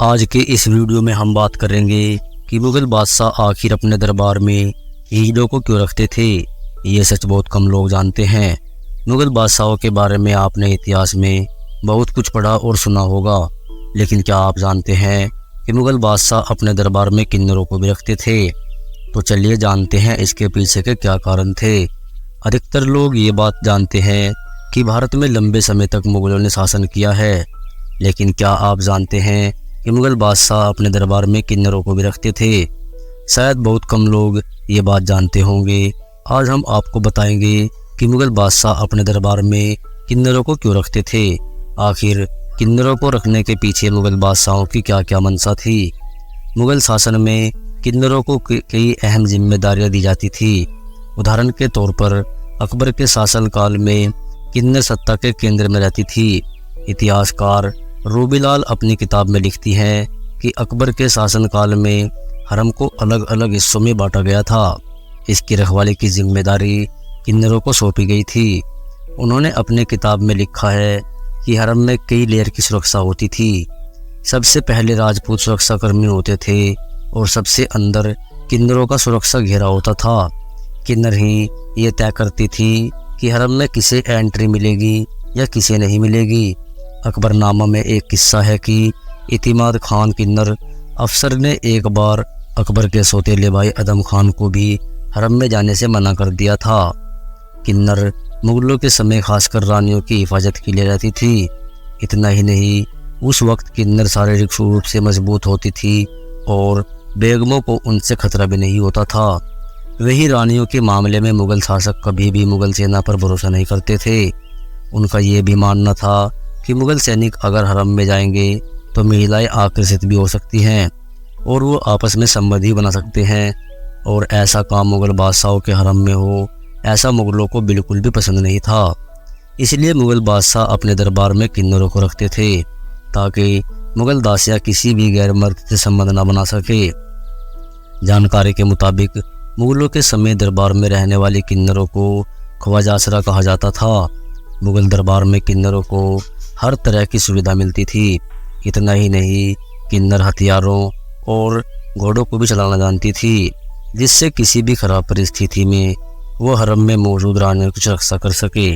आज के इस वीडियो में हम बात करेंगे कि मुगल बादशाह आखिर अपने दरबार में हीरों को क्यों रखते थे। ये सच बहुत कम लोग जानते हैं। मुगल बादशाहों के बारे में आपने इतिहास में बहुत कुछ पढ़ा और सुना होगा, लेकिन क्या आप जानते हैं कि मुगल बादशाह अपने दरबार में किन्नरों को भी रखते थे? तो चलिए जानते हैं इसके पीछे के क्या कारण थे। अधिकतर लोग ये बात जानते हैं कि भारत में लंबे समय तक मुगलों ने शासन किया है, लेकिन क्या आप जानते हैं कि मुगल बादशाह अपने दरबार में किन्नरों को भी रखते थे? शायद बहुत कम लोग ये बात जानते होंगे। आज हम आपको बताएंगे कि मुगल बादशाह अपने दरबार में किन्नरों को क्यों रखते थे। आखिर किन्नरों को रखने के पीछे मुगल बादशाहों की क्या क्या मंशा थी। मुगल शासन में किन्नरों को कई अहम जिम्मेदारियां दी जाती थी। उदाहरण के तौर पर अकबर के शासनकाल में किन्नर सत्ता के केंद्र में रहती थी। इतिहासकार रूबीलाल अपनी किताब में लिखती हैं कि अकबर के शासनकाल में हरम को अलग अलग हिस्सों में बांटा गया था। इसकी रखवाली की जिम्मेदारी किन्नरों को सौंपी गई थी। उन्होंने अपनी किताब में लिखा है कि हरम में कई लेयर की सुरक्षा होती थी। सबसे पहले राजपूत सुरक्षा कर्मी होते थे और सबसे अंदर किन्नरों का सुरक्षा घेरा होता था। किन्नर ही ये तय करती थी कि हरम में किसे एंट्री मिलेगी या किसे नहीं मिलेगी। अकबरनामा में एक किस्सा है कि इतिमाद खान किन्नर अफसर ने एक बार अकबर के सौतेले भाई अदम खान को भी हरम में जाने से मना कर दिया था। किन्नर मुगलों के समय खासकर रानियों की हिफाजत के लिए रहती थी। इतना ही नहीं, उस वक्त किन्नर शारीरिक रूप से मजबूत होती थी और बेगमों को उनसे खतरा भी नहीं होता था। वही रानियों के मामले में मुगल शासक कभी भी मुगल सेना पर भरोसा नहीं करते थे। उनका ये भी मानना था कि मुगल सैनिक अगर हरम में जाएंगे तो महिलाएं आकर्षित भी हो सकती हैं और वो आपस में संबंधी बना सकते हैं, और ऐसा काम मुगल बादशाहों के हरम में हो, ऐसा मुगलों को बिल्कुल भी पसंद नहीं था। इसलिए मुगल बादशाह अपने दरबार में किन्नरों को रखते थे ताकि मुगल दासियां किसी भी गैर मर्द से संबंध न बना सके। जानकारी के मुताबिक मुगलों के समय दरबार में रहने वाली किन्नरों को ख्वाजासरा कहा जाता था। मुगल दरबार में किन्नरों को हर तरह की सुविधा मिलती थी। इतना ही नहीं, किन्नर हथियारों और घोड़ों को भी चलाना जानती थी, जिससे किसी भी खराब परिस्थिति में वो हरम में मौजूद रानियों की सुरक्षा कर सके।